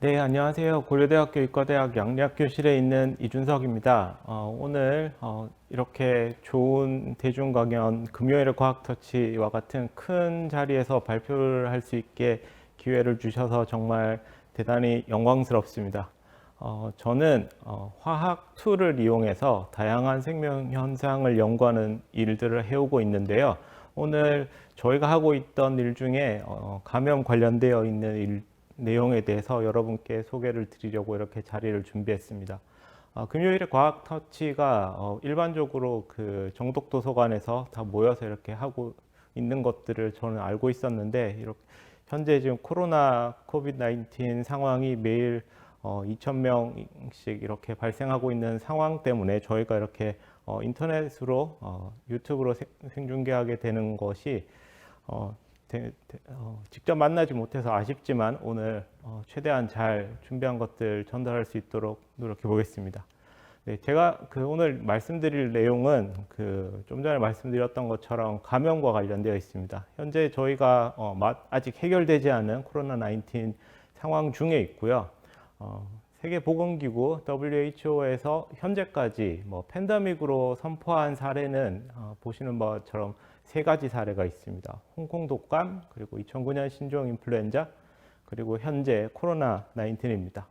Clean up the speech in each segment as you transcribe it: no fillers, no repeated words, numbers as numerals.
네, 안녕하세요. 고려대학교 의과대학 양리학교실에 있는 이준석입니다. 오늘 이렇게 좋은 대중 강연 금요일의 과학 터치와 같은 큰 자리에서 발표를 할 수 있게 기회를 주셔서 정말 대단히 영광스럽습니다. 저는 화학 툴을 이용해서 다양한 생명 현상을 연구하는 일들을 해오고 있는데요. 오늘 저희가 하고 있던 일 중에 감염 관련되어 있는 내용에 대해서 여러분께 소개를 드리려고 이렇게 자리를 준비했습니다. 금요일에 과학 터치가 일반적으로 그 정독 도서관에서 다 모여서 이렇게 하고 있는 것들을 저는 알고 있었는데, 이렇게 현재 지금 코로나 코비드-19 상황이 매일 2,000명씩 이렇게 발생하고 있는 상황 때문에 저희가 이렇게 인터넷으로 유튜브로 생중계하게 되는 것이 직접 만나지 못해서 아쉽지만 오늘 최대한 잘 준비한 것들 전달할 수 있도록 노력해 보겠습니다. 네, 제가 오늘 말씀드릴 내용은 좀 전에 말씀드렸던 것처럼 감염과 관련되어 있습니다. 현재 저희가 아직 해결되지 않은 코로나19 상황 중에 있고요. 세계보건기구 WHO에서 현재까지 팬데믹으로 선포한 사례는 보시는 바처럼 세 가지 사례가 있습니다. 홍콩 독감, 그리고 2009년 신종 인플루엔자, 그리고 현재 코로나19입니다.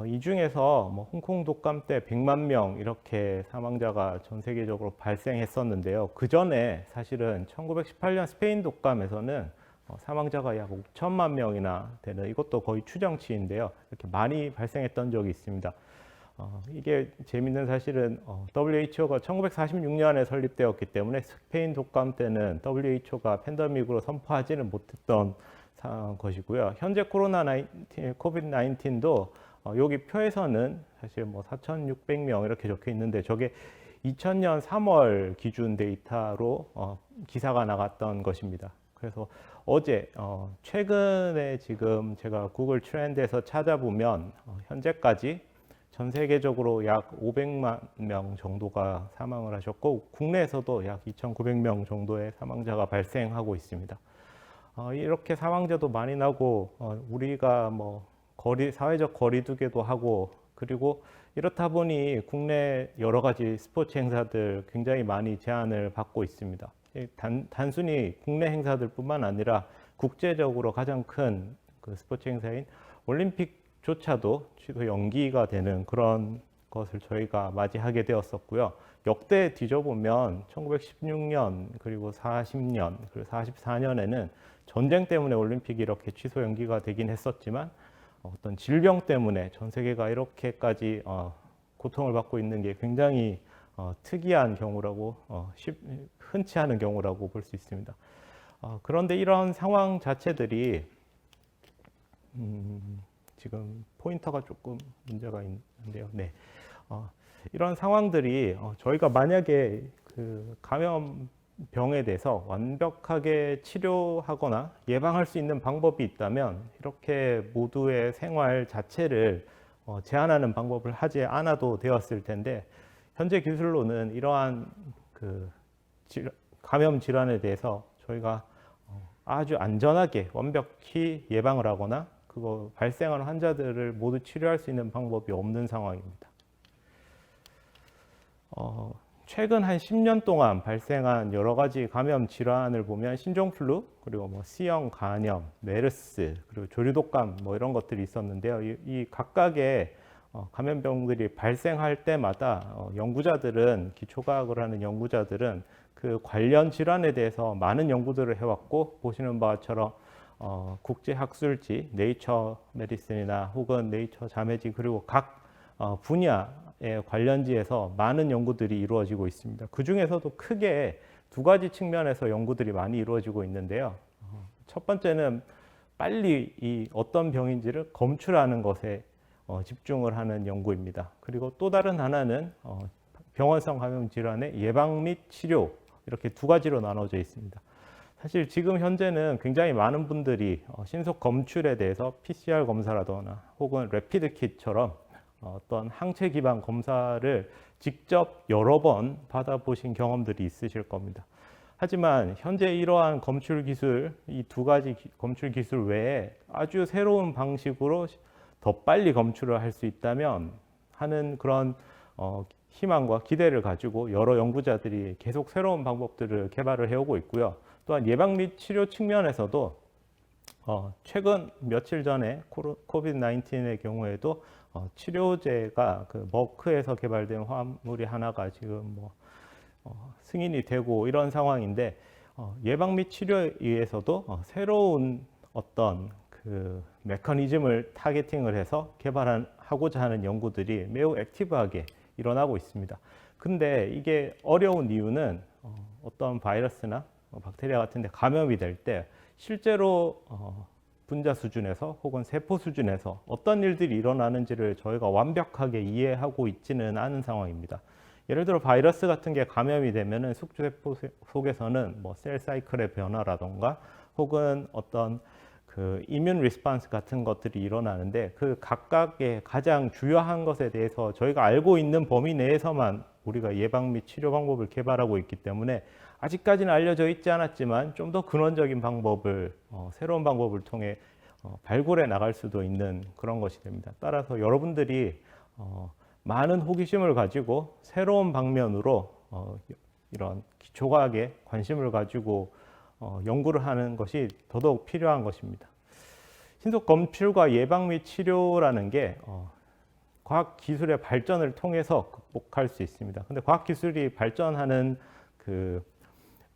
이 중에서 홍콩 독감 때 100만 명 이렇게 사망자가 전 세계적으로 발생했었는데요. 그 전에 사실은 1918년 스페인 독감에서는 사망자가 약 5천만 명이나 되는, 이것도 거의 추정치인데요. 이렇게 많이 발생했던 적이 있습니다. 이게 재밌는 사실은 WHO가 1946년에 설립되었기 때문에 스페인 독감 때는 WHO가 팬데믹으로 선포하지는 못했던 것이고요. 현재 코비드-19도 여기 표에서는 사실 4,600명 이렇게 적혀 있는데, 저게 2000년 3월 기준 데이터로 기사가 나갔던 것입니다. 그래서 어제 최근에 지금 제가 구글 트렌드에서 찾아보면 현재까지 전 세계적으로 약 500만 명 정도가 사망을 하셨고, 국내에서도 약 2,900명 정도의 사망자가 발생하고 있습니다. 이렇게 사망자도 많이 나고, 우리가 사회적 거리두기도 하고, 그리고 이렇다 보니 국내 여러 가지 스포츠 행사들 굉장히 많이 제한을 받고 있습니다. 단순히 국내 행사들뿐만 아니라 국제적으로 가장 큰 스포츠 행사인 올림픽조차도 취소 연기가 되는 그런 것을 저희가 맞이하게 되었었고요. 역대 뒤져보면 1916년, 그리고 40년, 그리고 44년에는 전쟁 때문에 올림픽이 이렇게 취소 연기가 되긴 했었지만, 어떤 질병 때문에 전 세계가 이렇게까지 고통을 받고 있는 게 굉장히 특이한 경우라고, 흔치 않은 경우라고 볼 수 있습니다. 그런데 이런 상황 자체들이 지금 포인터가 조금 문제가 있는데요. 네. 이런 상황들이 저희가 만약에 감염병에 대해서 완벽하게 치료하거나 예방할 수 있는 방법이 있다면, 이렇게 모두의 생활 자체를 제한하는 방법을 하지 않아도 되었을 텐데, 현재 기술로는 이러한 감염 질환에 대해서 저희가 아주 안전하게 완벽히 예방을 하거나 그거 발생하는 환자들을 모두 치료할 수 있는 방법이 없는 상황입니다. 최근 한 10년 동안 발생한 여러 가지 감염 질환을 보면 신종플루, 그리고 C형 간염, 메르스, 그리고 조류독감 이런 것들이 있었는데요. 이 각각의 감염병들이 발생할 때마다 연구자들은, 기초과학을 하는 연구자들은 그 관련 질환에 대해서 많은 연구들을 해왔고, 보시는 바처럼 국제학술지 네이처 메디슨이나 혹은 네이처 자매지, 그리고 각 분야의 관련지에서 많은 연구들이 이루어지고 있습니다. 그 중에서도 크게 두 가지 측면에서 연구들이 많이 이루어지고 있는데요. 첫 번째는 빨리 이 어떤 병인지를 검출하는 것에 집중을 하는 연구입니다. 그리고 또 다른 하나는 병원성 감염 질환의 예방 및 치료, 이렇게 두 가지로 나눠져 있습니다. 사실 지금 현재는 굉장히 많은 분들이 신속 검출에 대해서 PCR 검사라거나 혹은 래피드 킷처럼 어떤 항체 기반 검사를 직접 여러 번 받아보신 경험들이 있으실 겁니다. 하지만 현재 이러한 검출 기술, 이 두 가지 검출 기술 외에 아주 새로운 방식으로 더 빨리 검출을 할 수 있다면 하는 그런 희망과 기대를 가지고 여러 연구자들이 계속 새로운 방법들을 개발을 해오고 있고요. 또한 예방 및 치료 측면에서도 최근 며칠 전에 코비드 19의 경우에도 치료제가 그 머크에서 개발된 화물이 하나가 지금 승인이 되고 이런 상황인데, 예방 및 치료에 의해서도 새로운 어떤 그 메커니즘을 타겟팅을 해서 개발하고자 하는 연구들이 매우 액티브하게 일어나고 있습니다. 근데 이게 어려운 이유는 어떤 바이러스나 박테리아 같은 데 감염이 될 때 실제로 분자 수준에서 혹은 세포 수준에서 어떤 일들이 일어나는지를 저희가 완벽하게 이해하고 있지는 않은 상황입니다. 예를 들어 바이러스 같은 게 감염이 되면은 숙주세포 속에서는 셀 사이클의 변화라던가 혹은 어떤 그 이뮨 리스폰스 같은 것들이 일어나는데, 그 각각의 가장 주요한 것에 대해서 저희가 알고 있는 범위 내에서만 우리가 예방 및 치료 방법을 개발하고 있기 때문에 아직까지는 알려져 있지 않았지만 좀 더 근원적인 방법을 새로운 방법을 통해 발굴해 나갈 수도 있는 그런 것이 됩니다. 따라서 여러분들이 많은 호기심을 가지고 새로운 방면으로 이런 기초과학에 관심을 가지고 연구를 하는 것이 더더욱 필요한 것입니다. 신속 검출과 예방 및 치료라는 게 과학 기술의 발전을 통해서 극복할 수 있습니다. 근데 과학 기술이 발전하는 그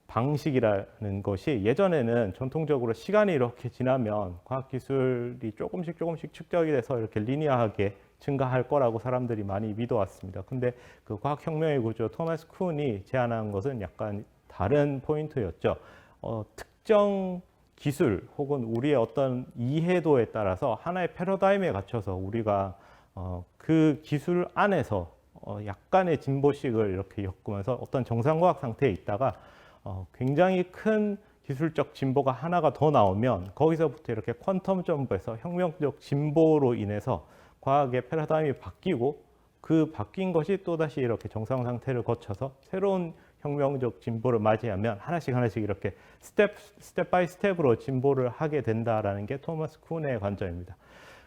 방식이라는 것이 예전에는 전통적으로 시간이 이렇게 지나면 과학 기술이 조금씩 축적이 돼서 이렇게 리니어하게 증가할 거라고 사람들이 많이 믿어왔습니다. 근데 그 과학혁명의 구조 토마스 쿤이 제안한 것은 약간 다른 포인트였죠. 특정 기술 혹은 우리의 어떤 이해도에 따라서 하나의 패러다임에 갇혀서 우리가 그 기술 안에서 약간의 진보식을 이렇게 엮으면서 어떤 정상과학 상태에 있다가 굉장히 큰 기술적 진보가 하나가 더 나오면 거기서부터 이렇게 퀀텀 점프에서 혁명적 진보로 인해서 과학의 패러다임이 바뀌고 그 바뀐 것이 또다시 이렇게 정상 상태를 거쳐서 새로운 혁명적 진보를 맞이하면 하나씩 이렇게 스텝 바이 스텝으로 진보를 하게 된다라는 게 토마스 쿤의 관점입니다.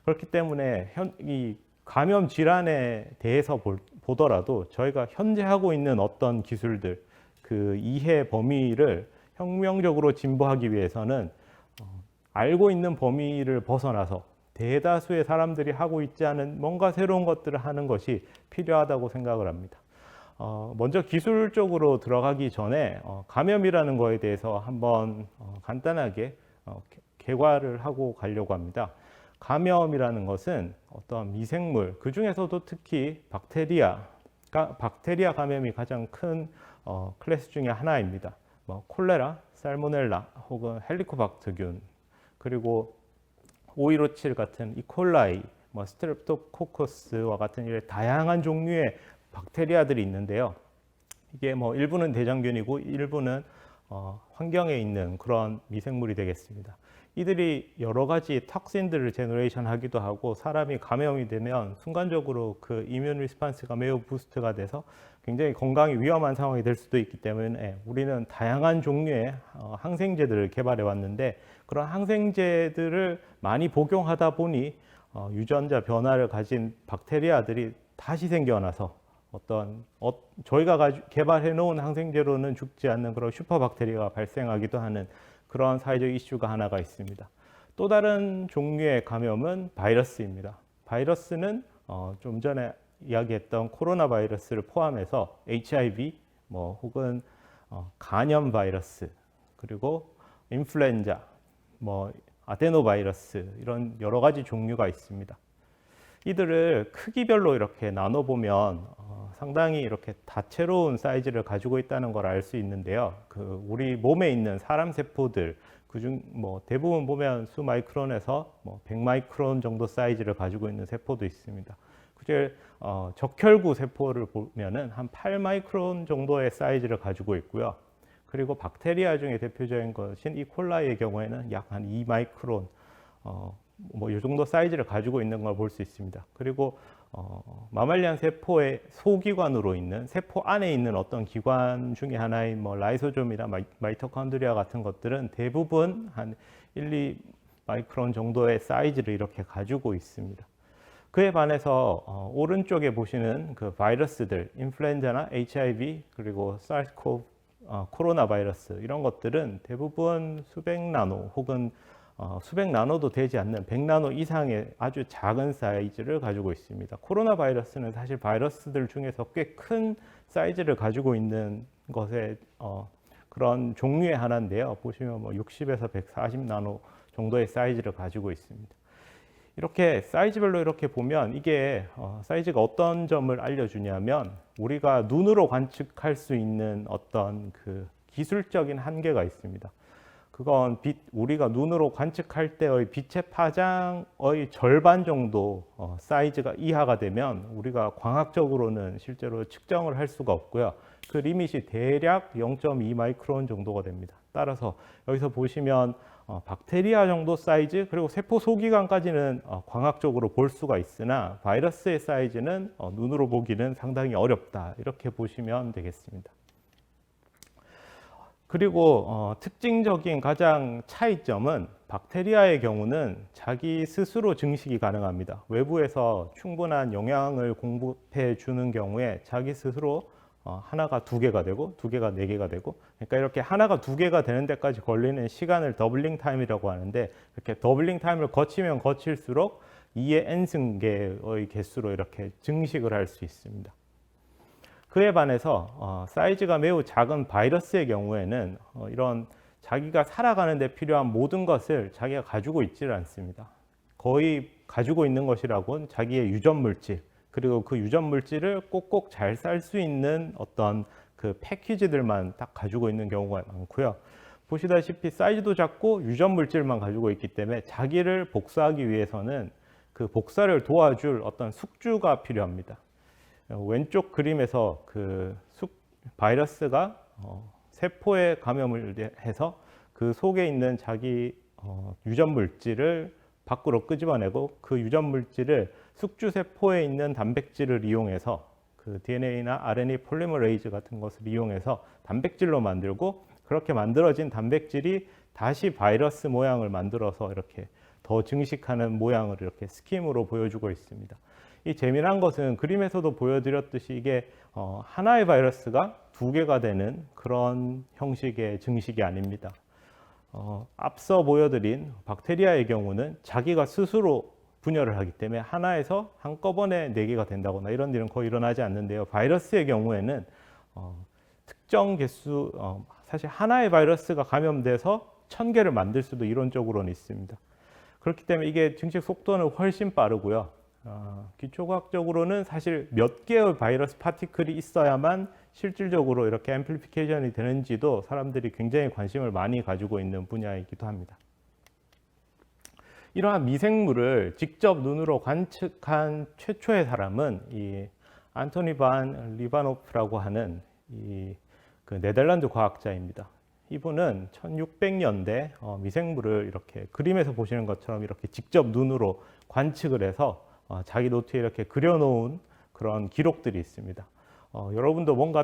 그렇기 때문에 이 감염 질환에 대해서 보더라도 저희가 현재 하고 있는 어떤 기술들, 그 이해 범위를 혁명적으로 진보하기 위해서는 알고 있는 범위를 벗어나서 대다수의 사람들이 하고 있지 않은 뭔가 새로운 것들을 하는 것이 필요하다고 생각을 합니다. 먼저 기술적으로 들어가기 전에 감염이라는 거에 대해서 한번 간단하게 개괄을 하고 가려고 합니다. 감염이라는 것은 어떤 미생물, 그 중에서도 특히 박테리아 감염이 가장 큰 클래스 중에 하나입니다. 콜레라, 살모넬라 혹은 헬리코박터균, 그리고 5157 같은 이콜라이, 스트랩토코커스와 같은 이런 다양한 종류의 박테리아들이 있는데요. 이게 일부는 대장균이고 일부는 환경에 있는 그런 미생물이 되겠습니다. 이들이 여러 가지 톡신들을 제너레이션 하기도 하고, 사람이 감염이 되면 순간적으로 그 이뮨 리스폰스가 매우 부스트가 돼서 굉장히 건강이 위험한 상황이 될 수도 있기 때문에 우리는 다양한 종류의 항생제들을 개발해 왔는데, 그런 항생제들을 많이 복용하다 보니 유전자 변화를 가진 박테리아들이 다시 생겨나서 저희가 개발해 놓은 항생제로는 죽지 않는 그런 슈퍼박테리아가 발생하기도 하는 그런 사회적 이슈가 하나가 있습니다. 또 다른 종류의 감염은 바이러스입니다. 바이러스는 좀 전에 이야기했던 코로나 바이러스를 포함해서 HIV, 혹은 간염 바이러스, 그리고 인플루엔자, 아데노 바이러스, 이런 여러 가지 종류가 있습니다. 이들을 크기별로 이렇게 나눠보면 상당히 이렇게 다채로운 사이즈를 가지고 있다는 걸 알 수 있는데요. 우리 몸에 있는 사람 세포들, 그중 대부분 보면 수 마이크론에서 100 마이크론 정도 사이즈를 가지고 있는 세포도 있습니다. 그제 적혈구 세포를 보면은 한 8 마이크론 정도의 사이즈를 가지고 있고요. 그리고 박테리아 중에 대표적인 것인 이콜라이의 경우에는 약 한 2 마이크론, 이 정도 사이즈를 가지고 있는 걸 볼 수 있습니다. 그리고 마말리안 세포의 소기관으로 있는 세포 안에 있는 어떤 기관 중에 하나인 라이소좀이나 마이토콘드리아 같은 것들은 대부분 한 1, 2 마이크론 정도의 사이즈를 이렇게 가지고 있습니다. 그에 반해서 오른쪽에 보시는 그 바이러스들, 인플루엔자나 HIV 그리고 SARS-CoV 코로나 바이러스 이런 것들은 대부분 수백 나노 혹은 수백 나노도 되지 않는 100나노 이상의 아주 작은 사이즈를 가지고 있습니다. 코로나 바이러스는 사실 바이러스들 중에서 꽤 큰 사이즈를 가지고 있는 것의 그런 종류의 하나인데요. 보시면 뭐 60에서 140 나노 정도의 사이즈를 가지고 있습니다. 이렇게 사이즈별로 이렇게 보면 이게 사이즈가 어떤 점을 알려주냐면 우리가 눈으로 관측할 수 있는 어떤 그 기술적인 한계가 있습니다. 그건 우리가 눈으로 관측할 때의 빛의 파장의 절반 정도 사이즈가 이하가 되면 우리가 광학적으로는 실제로 측정을 할 수가 없고요. 그 리밋이 대략 0.2 마이크론 정도가 됩니다. 따라서 여기서 보시면 박테리아 정도 사이즈 그리고 세포 소기관까지는 광학적으로 볼 수가 있으나 바이러스의 사이즈는 눈으로 보기는 상당히 어렵다. 이렇게 보시면 되겠습니다. 그리고 특징적인 가장 차이점은 박테리아의 경우는 자기 스스로 증식이 가능합니다. 외부에서 충분한 영양을 공급해 주는 경우에 자기 스스로 하나가 2개가 되고 2개가 4개가 되고 그러니까 이렇게 하나가 2개가 되는 데까지 걸리는 시간을 더블링 타임이라고 하는데 이렇게 더블링 타임을 거치면 거칠수록 2의 n승계의 개수로 이렇게 증식을 할 수 있습니다. 그에 반해서 사이즈가 매우 작은 바이러스의 경우에는 이런 자기가 살아가는 데 필요한 모든 것을 자기가 가지고 있지를 않습니다. 거의 가지고 있는 것이라고는 자기의 유전 물질 그리고 그 유전 물질을 꼭꼭 잘 쌀 수 있는 어떤 그 패키지들만 딱 가지고 있는 경우가 많고요. 보시다시피 사이즈도 작고 유전 물질만 가지고 있기 때문에 자기를 복사하기 위해서는 그 복사를 도와줄 어떤 숙주가 필요합니다. 왼쪽 그림에서 그 바이러스가 세포에 감염을 해서 그 속에 있는 자기 유전 물질을 밖으로 끄집어내고 그 유전 물질을 숙주 세포에 있는 단백질을 이용해서 그 DNA나 RNA 폴리머레이즈 같은 것을 이용해서 단백질로 만들고 그렇게 만들어진 단백질이 다시 바이러스 모양을 만들어서 이렇게 더 증식하는 모양을 이렇게 스킴으로 보여주고 있습니다. 이 재미난 것은 그림에서도 보여드렸듯이 이게 하나의 바이러스가 2개가 되는 그런 형식의 증식이 아닙니다. 앞서 보여드린 박테리아의 경우는 자기가 스스로 분열을 하기 때문에 하나에서 한꺼번에 4개가 된다거나 이런 일은 거의 일어나지 않는데요. 바이러스의 경우에는 특정 개수, 사실 하나의 바이러스가 감염돼서 1000개를 만들 수도 이론적으로는 있습니다. 그렇기 때문에 이게 증식 속도는 훨씬 빠르고요. 기초과학적으로는 사실 몇 개의 바이러스 파티클이 있어야만 실질적으로 이렇게 앰플리피케이션이 되는지도 사람들이 굉장히 관심을 많이 가지고 있는 분야이기도 합니다. 이러한 미생물을 직접 눈으로 관측한 최초의 사람은 이 안토니 반 리바노프라고 하는 그 네덜란드 과학자입니다. 이분은 1600년대 미생물을 이렇게 그림에서 보시는 것처럼 이렇게 직접 눈으로 관측을 해서 자기 노트에 이렇게 그려놓은 그런 기록들이 있습니다. 여러분도 뭔가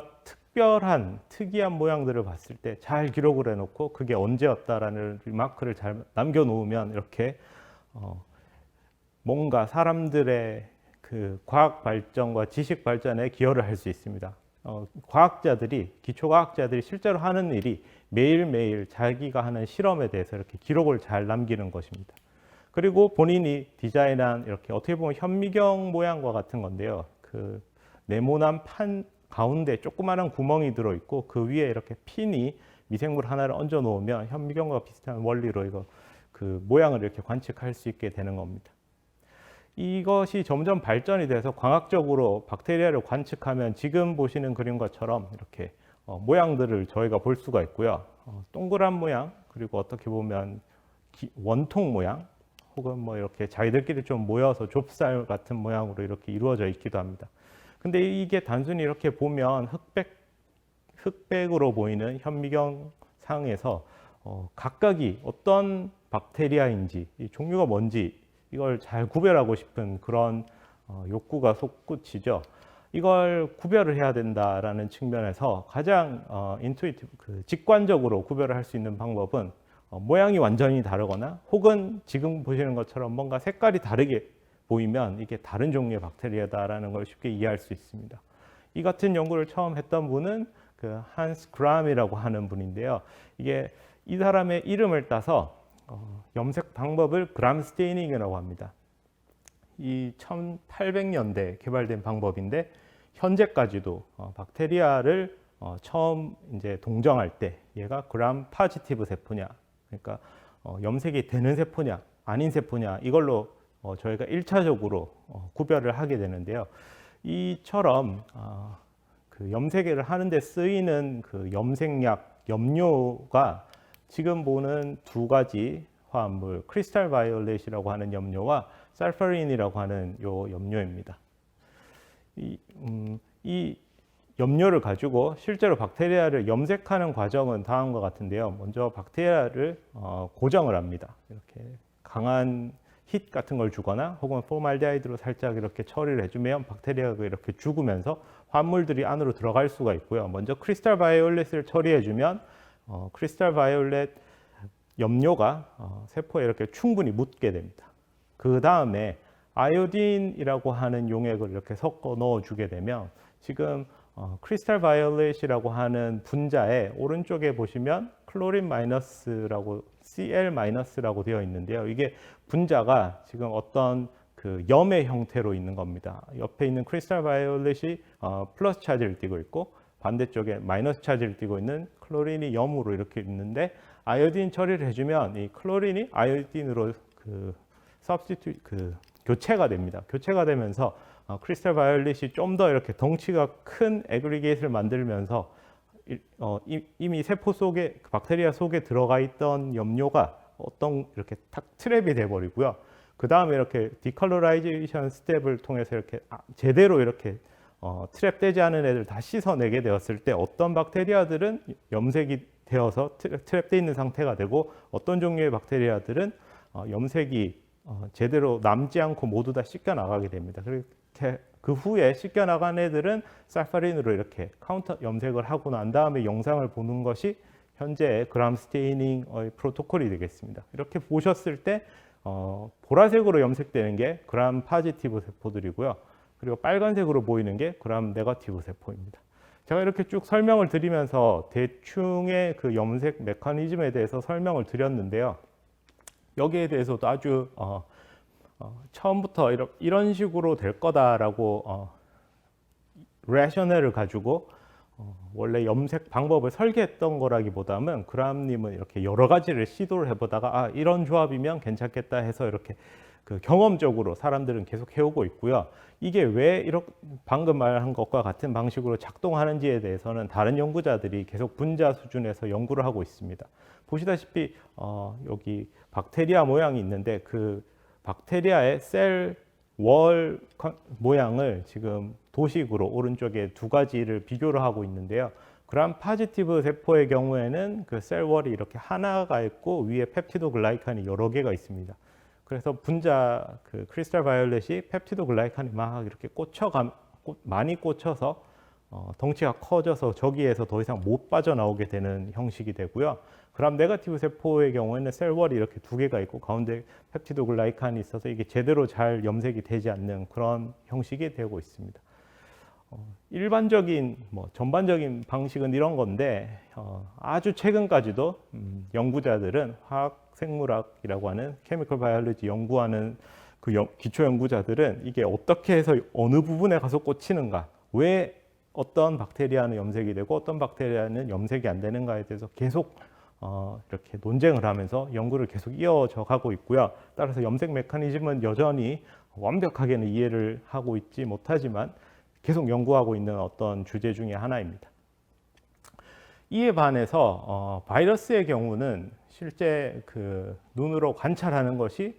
특이한 모양들을 봤을 때 잘 기록을 해놓고 그게 언제였다라는 리마크를 잘 남겨놓으면 이렇게 뭔가 사람들의 그 과학 발전과 지식 발전에 기여를 할 수 있습니다. 기초과학자들이 실제로 하는 일이 매일매일 자기가 하는 실험에 대해서 이렇게 기록을 잘 남기는 것입니다. 그리고 본인이 디자인한 이렇게 어떻게 보면 현미경 모양과 같은 건데요. 그 네모난 판 가운데 조그마한 구멍이 들어있고 그 위에 이렇게 핀이 미생물 하나를 얹어 놓으면 현미경과 비슷한 원리로 이거 그 모양을 이렇게 관측할 수 있게 되는 겁니다. 이것이 점점 발전이 돼서 광학적으로 박테리아를 관측하면 지금 보시는 그림과처럼 이렇게 모양들을 저희가 볼 수가 있고요. 동그란 모양 그리고 어떻게 보면 원통 모양 혹은 뭐 이렇게 자기들끼리 좀 모여서 좁쌀 같은 모양으로 이렇게 이루어져 있기도 합니다. 근데 이게 단순히 이렇게 보면 흑백으로 보이는 현미경 상에서 각각이 어떤 박테리아인지 이 종류가 뭔지 이걸 잘 구별하고 싶은 그런 욕구가 솟구치죠. 이걸 구별을 해야 된다라는 측면에서 가장 직관적으로 구별을 할 수 있는 방법은 모양이 완전히 다르거나 혹은 지금 보시는 것처럼 뭔가 색깔이 다르게 보이면 이게 다른 종류의 박테리아다라는 걸 쉽게 이해할 수 있습니다. 이 같은 연구를 처음 했던 분은 그 한스 그람이라고 하는 분인데요. 이게 이 사람의 이름을 따서 염색 방법을 그람 스테이닝이라고 합니다. 이 1800년대 개발된 방법인데 현재까지도 박테리아를 처음 이제 동정할 때 얘가 그람 파지티브 세포냐, 그러니까 염색이 되는 세포냐 아닌 세포냐 이걸로 저희가 1차적으로 구별을 하게 되는데요. 이처럼 그 염색을 하는데 쓰이는 그 염색약 염료가 지금 보는 두 가지 화합물 크리스탈 바이올렛이라고 하는 염료와 살파린이라고 하는 요 염료입니다. 이 염료를 가지고 실제로 박테리아를 염색하는 과정은 다음과 같은데요. 먼저 박테리아를 고정을 합니다. 이렇게 강한 힛 같은 걸 주거나 혹은 포말데하이드로 살짝 이렇게 처리를 해주면 박테리아가 이렇게 죽으면서 화합물들이 안으로 들어갈 수가 있고요. 먼저 크리스탈 바이올렛을 처리해주면 크리스탈 바이올렛 염료가 세포에 이렇게 충분히 묻게 됩니다. 그 다음에 아이오딘이라고 하는 용액을 이렇게 섞어 넣어주게 되면 지금 크리스탈 바이올렛이라고 하는 분자의 오른쪽에 보시면 클로린 마이너스라고 Cl 마이너스라고 되어 있는데요. 이게 분자가 지금 어떤 그 염의 형태로 있는 겁니다. 옆에 있는 크리스탈 바이올렛이 플러스 차지를 띠고 있고 반대쪽에 마이너스 차지를 띠고 있는 클로린이 염으로 이렇게 있는데 아이오딘 처리를 해주면 이 클로린이 아이오딘으로 교체가 됩니다. 교체가 되면서 크리스탈 바이올렛이 좀 더 이렇게 덩치가 큰 애그리게이트를 만들면서 이미 세포 속에 박테리아 속에 들어가 있던 염료가 어떤 이렇게 탁 트랩이 돼 버리고요. 그 다음에 이렇게 디컬러라이제이션 스텝을 통해서 이렇게 제대로 이렇게 트랩되지 않은 애들 다 씻어내게 되었을 때 어떤 박테리아들은 염색이 되어서 트랩돼 있는 상태가 되고 어떤 종류의 박테리아들은 염색이 제대로 남지 않고 모두 다 씻겨 나가게 됩니다. 그렇게 그 후에 씻겨 나간 애들은 살파린으로 이렇게 카운터 염색을 하고 난 다음에 영상을 보는 것이 현재의 그람 스테이닝의 프로토콜이 되겠습니다. 이렇게 보셨을 때 보라색으로 염색되는 게 그람 파지티브 세포들이고요. 그리고 빨간색으로 보이는 게 그람 네거티브 세포입니다. 제가 이렇게 쭉 설명을 드리면서 대충의 그 염색 메커니즘에 대해서 설명을 드렸는데요. 여기에 대해서도 아주 처음부터 이런 식으로 될 거다라고 레셔널을 가지고 원래 염색 방법을 설계했던 거라기보다는 그람님은 이렇게 여러 가지를 시도를 해보다가 이런 조합이면 괜찮겠다 해서 이렇게 그 경험적으로 사람들은 계속 해오고 있고요. 이게 왜 이렇게 방금 말한 것과 같은 방식으로 작동하는지에 대해서는 다른 연구자들이 계속 분자 수준에서 연구를 하고 있습니다. 보시다시피 여기 박테리아 모양이 있는데 그 박테리아의 셀 월 모양을 지금 도식으로 오른쪽에 두 가지를 비교를 하고 있는데요. 그람 파지티브 세포의 경우에는 그 셀 월이 이렇게 하나가 있고 위에 펩티도 글라이칸이 여러 개가 있습니다. 그래서 분자 그 크리스탈 바이올렛이 펩티도 글라이칸이 막 이렇게 많이 꽂혀서 덩치가 커져서 저기에서 더 이상 못 빠져나오게 되는 형식이 되고요. 그람 네거티브 세포의 경우에는 셀월이 이렇게 두 개가 있고 가운데 펩티도 글라이칸이 있어서 이게 제대로 잘 염색이 되지 않는 그런 형식이 되고 있습니다. 일반적인 전반적인 방식은 이런 건데 아주 최근까지도 연구자들은 화학 생물학이라고 하는 케미컬 바이올로지 연구하는 그 기초 연구자들은 이게 어떻게 해서 어느 부분에 가서 꽂히는가, 왜 어떤 박테리아는 염색이 되고 어떤 박테리아는 염색이 안 되는가에 대해서 계속 이렇게 논쟁을 하면서 연구를 계속 이어져 가고 있고요. 따라서 염색 메커니즘은 여전히 완벽하게는 이해를 하고 있지 못하지만 계속 연구하고 있는 어떤 주제 중에 하나입니다. 이에 반해서 바이러스의 경우는 실제 그 눈으로 관찰하는 것이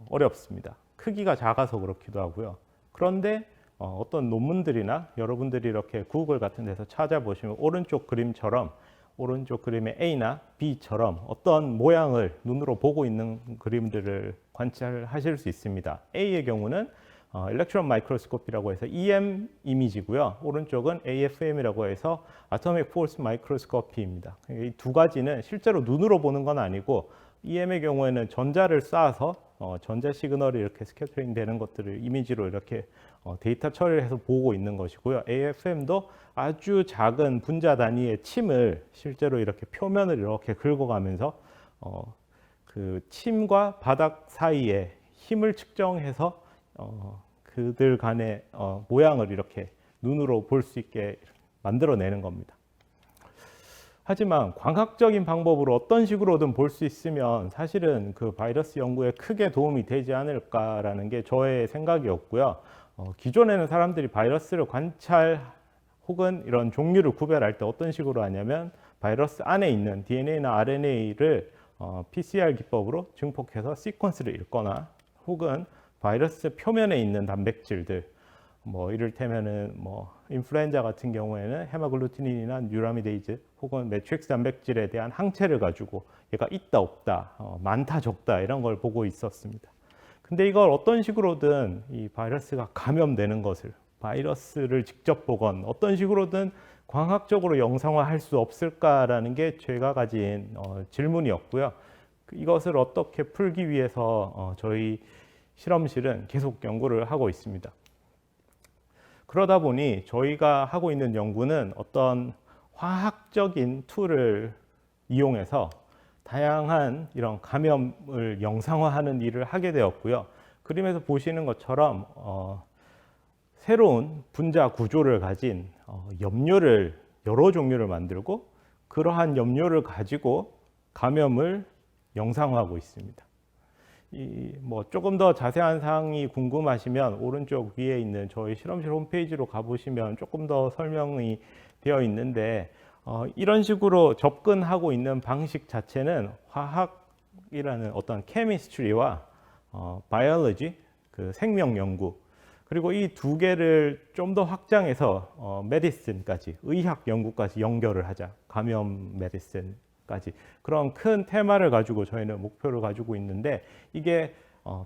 어렵습니다. 크기가 작아서 그렇기도 하고요. 그런데 어떤 논문들이나 여러분들이 이렇게 구글 같은 데서 찾아보시면 오른쪽 그림처럼 오른쪽 그림의 A나 B처럼 어떤 모양을 눈으로 보고 있는 그림들을 관찰하실 수 있습니다. A의 경우는 일렉트론 마이크로스코피라고 해서 EM 이미지고요. 오른쪽은 AFM이라고 해서 아토믹 포스 마이크로스코피입니다. 이 두 가지는 실제로 눈으로 보는 건 아니고 EM의 경우에는 전자를 쏴서 전자 시그널이 이렇게 스캐터링 되는 것들을 이미지로 이렇게 데이터 처리를 해서 보고 있는 것이고요. AFM도 아주 작은 분자 단위의 침을 실제로 이렇게 표면을 이렇게 긁어가면서 그 침과 바닥 사이에 힘을 측정해서 그들 간의 모양을 이렇게 눈으로 볼 수 있게 만들어내는 겁니다. 하지만 광학적인 방법으로 어떤 식으로든 볼 수 있으면 사실은 그 바이러스 연구에 크게 도움이 되지 않을까라는 게 저의 생각이었고요. 기존에는 사람들이 바이러스를 관찰 혹은 이런 종류를 구별할 때 어떤 식으로 하냐면 바이러스 안에 있는 DNA나 RNA를 PCR 기법으로 증폭해서 시퀀스를 읽거나 혹은 바이러스 표면에 있는 단백질들 이를테면은 인플루엔자 같은 경우에는 헤마글루티닌이나 뉴라미데이즈 혹은 매트릭스 단백질에 대한 항체를 가지고 얘가 있다 없다, 많다 적다 이런 걸 보고 있었습니다. 근데 이걸 어떤 식으로든 이 바이러스가 감염되는 것을 바이러스를 직접 보건 어떤 식으로든 광학적으로 영상화할 수 없을까라는 게 제가 가진 질문이었고요. 이것을 어떻게 풀기 위해서 저희 실험실은 계속 연구를 하고 있습니다. 그러다 보니 저희가 하고 있는 연구는 어떤 화학적인 툴을 이용해서 다양한 이런 감염을 영상화하는 일을 하게 되었고요. 그림에서 보시는 것처럼 새로운 분자 구조를 가진 염료를 여러 종류를 만들고 그러한 염료를 가지고 감염을 영상화하고 있습니다. 조금 더 자세한 사항이 궁금하시면 오른쪽 위에 있는 저희 실험실 홈페이지로 가보시면 조금 더 설명이 되어 있는데 이런 식으로 접근하고 있는 방식 자체는 화학이라는 어떤 케미스트리와 바이올로지, 그 생명 연구 그리고 이 두 개를 좀 더 확장해서 메디슨까지 의학 연구까지 연결을 하자 감염 메디슨 까지 그런 큰 테마를 가지고 저희는 목표를 가지고 있는데 이게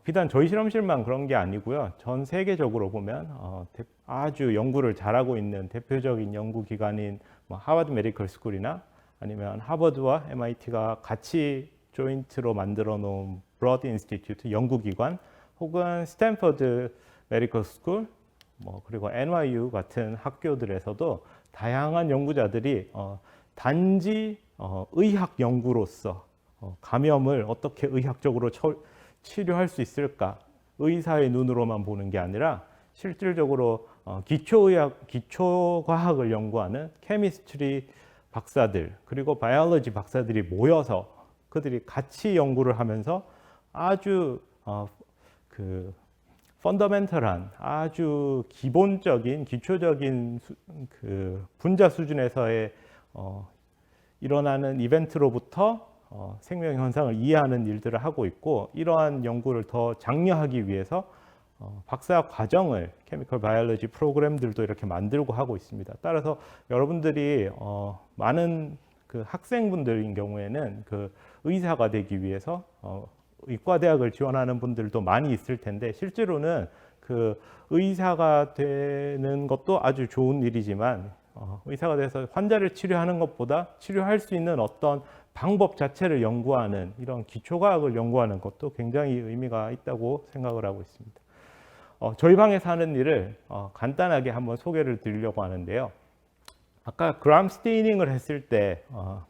비단 저희 실험실만 그런 게 아니고요. 전 세계적으로 보면 아주 연구를 잘하고 있는 대표적인 연구기관인 하버드 메디컬 스쿨이나 아니면 하버드와 MIT가 같이 조인트로 만들어 놓은 브로드 인스티튜트 연구기관 혹은 스탠퍼드 메디컬 스쿨 그리고 NYU 같은 학교들에서도 다양한 연구자들이 단지 의학 연구로서 감염을 어떻게 의학적으로 치료할 수 있을까 의사의 눈으로만 보는 게 아니라 실질적으로 기초과학을 연구하는 케미스트리 박사들 그리고 바이올로지 박사들이 모여서 그들이 같이 연구를 하면서 아주 펀더멘털한 아주 기본적인 기초적인 그 분자 수준에서의 일어나는 이벤트로부터 생명 현상을 이해하는 일들을 하고 있고 이러한 연구를 더 장려하기 위해서 박사 과정을 케미컬 바이올로지 프로그램들도 이렇게 만들고 하고 있습니다. 따라서 여러분들이 많은 그 학생분들인 경우에는 그 의사가 되기 위해서 의과대학을 지원하는 분들도 많이 있을 텐데 실제로는 그 의사가 되는 것도 아주 좋은 일이지만 의사가 돼서 환자를 치료하는 것보다 치료할 수 있는 어떤 방법 자체를 연구하는 이런 기초과학을 연구하는 것도 굉장히 의미가 있다고 생각을 하고 있습니다. 저희 방에서 하는 일을 간단하게 한번 소개를 드리려고 하는데요. 아까 그람 스테이닝을 했을 때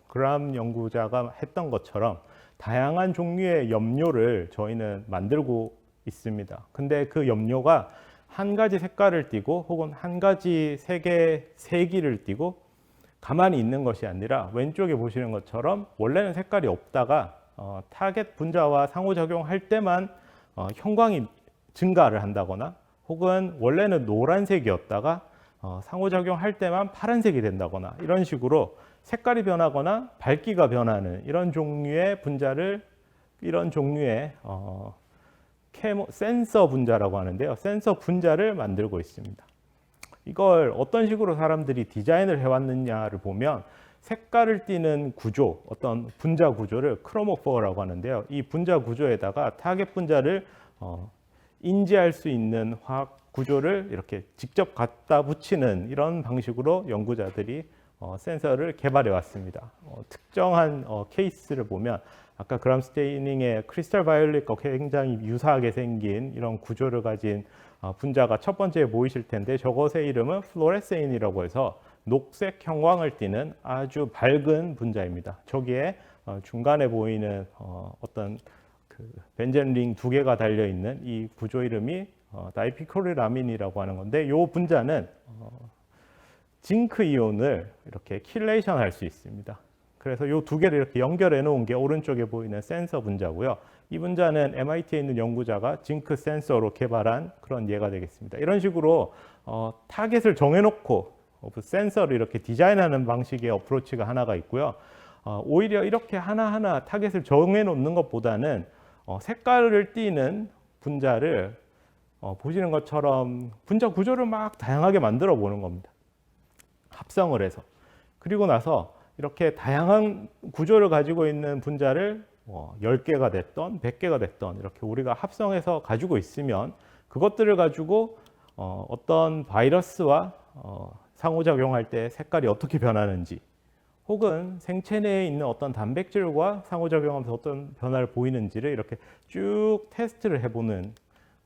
그람 연구자가 했던 것처럼 다양한 종류의 염료를 저희는 만들고 있습니다. 근데 그 염료가 한 가지 색깔을 띠고 혹은 한 가지 색의 세기를 띠고 가만히 있는 것이 아니라 왼쪽에 보시는 것처럼 원래는 색깔이 없다가 타겟 분자와 상호작용할 때만 형광이 증가를 한다거나 혹은 원래는 노란색이었다가 상호작용할 때만 파란색이 된다거나 이런 식으로 색깔이 변하거나 밝기가 변하는 이런 종류의 분자를 이런 종류의 센서 분자라고 하는데요. 센서 분자를 만들고 있습니다. 이걸 어떤 식으로 사람들이 디자인을 해왔느냐를 보면 색깔을 띠는 구조, 어떤 분자 구조를 크로모포라고 하는데요. 이 분자 구조에다가 타겟 분자를 인지할 수 있는 화학 구조를 이렇게 직접 갖다 붙이는 이런 방식으로 연구자들이 센서를 개발해 왔습니다. 특정한 케이스를 보면 아까 그람 스테이닝의 크리스탈 바이올릿과 굉장히 유사하게 생긴 이런 구조를 가진 분자가 첫 번째에 보이실 텐데 저것의 이름은 플로레세인이라고 해서 녹색 형광을 띠는 아주 밝은 분자입니다. 저기에 중간에 보이는 어떤 그 벤젠 링 두 개가 달려 있는 이 구조 이름이 다이피코릴아민이라고 하는 건데, 이 분자는 징크 이온을 이렇게 킬레이션 할 수 있습니다. 그래서 이 두 개를 이렇게 연결해 놓은 게 오른쪽에 보이는 센서 분자고요. 이 분자는 MIT에 있는 연구자가 징크 센서로 개발한 그런 예가 되겠습니다. 이런 식으로 타겟을 정해놓고 센서를 이렇게 디자인하는 방식의 어프로치가 하나가 있고요. 오히려 이렇게 하나하나 타겟을 정해 놓는 것보다는 색깔을 띠는 분자를 보시는 것처럼 분자 구조를 막 다양하게 만들어 보는 겁니다. 합성을 해서. 그리고 나서 이렇게 다양한 구조를 가지고 있는 분자를 10개가 됐던 100개가 됐던 이렇게 우리가 합성해서 가지고 있으면 그것들을 가지고 어떤 바이러스와 상호작용할 때 색깔이 어떻게 변하는지, 혹은 생체 내에 있는 어떤 단백질과 상호작용하면서 어떤 변화를 보이는지를 이렇게 쭉 테스트를 해보는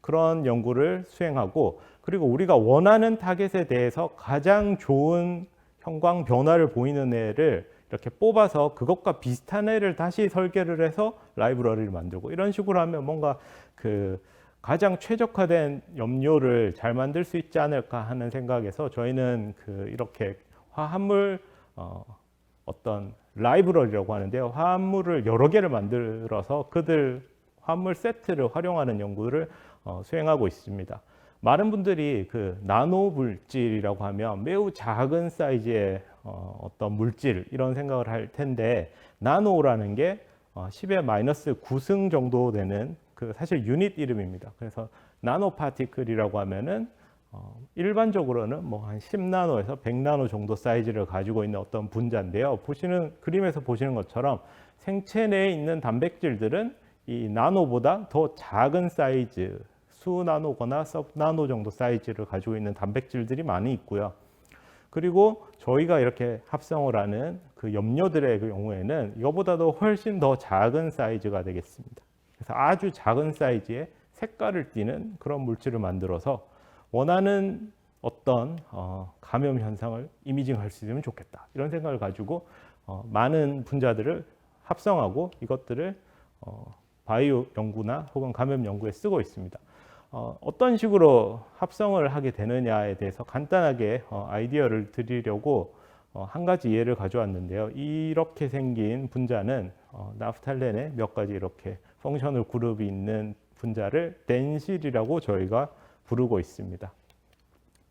그런 연구를 수행하고, 그리고 우리가 원하는 타겟에 대해서 가장 좋은 형광 변화를 보이는 애를 이렇게 뽑아서 그것과 비슷한 애를 다시 설계를 해서 라이브러리를 만들고, 이런 식으로 하면 뭔가 그 가장 최적화된 염료를 잘 만들 수 있지 않을까 하는 생각에서 저희는 이렇게 화합물 어떤 라이브러리라고 하는데요. 화합물을 여러 개를 만들어서 그들 화합물 세트를 활용하는 연구를 수행하고 있습니다. 많은 분들이 그 나노 물질이라고 하면 매우 작은 사이즈의 어떤 물질 이런 생각을 할 텐데, 나노라는 게 10의 마이너스 9승 정도 되는 그 사실 유닛 이름입니다. 그래서 나노 파티클이라고 하면은 일반적으로는 뭐 한 10나노에서 100나노 정도 사이즈를 가지고 있는 어떤 분자인데요. 보시는 그림에서 보시는 것처럼 생체 내에 있는 단백질들은 이 나노보다 더 작은 사이즈, 수나노거나 섭나노 정도 사이즈를 가지고 있는 단백질들이 많이 있고요. 그리고 저희가 이렇게 합성을 하는 그 염료들의 경우에는 이거보다도 훨씬 더 작은 사이즈가 되겠습니다. 그래서 아주 작은 사이즈의 색깔을 띠는 그런 물질을 만들어서 원하는 어떤 감염 현상을 이미징할 수 있으면 좋겠다, 이런 생각을 가지고 많은 분자들을 합성하고 이것들을 바이오 연구나 혹은 감염 연구에 쓰고 있습니다. 어떤 식으로 합성을 하게 되느냐에 대해서 간단하게 아이디어를 드리려고 한 가지 예를 가져왔는데요. 이렇게 생긴 분자는 나프탈렌의 몇 가지 이렇게 펑셔널 그룹이 있는 분자를 덴실이라고 저희가 부르고 있습니다.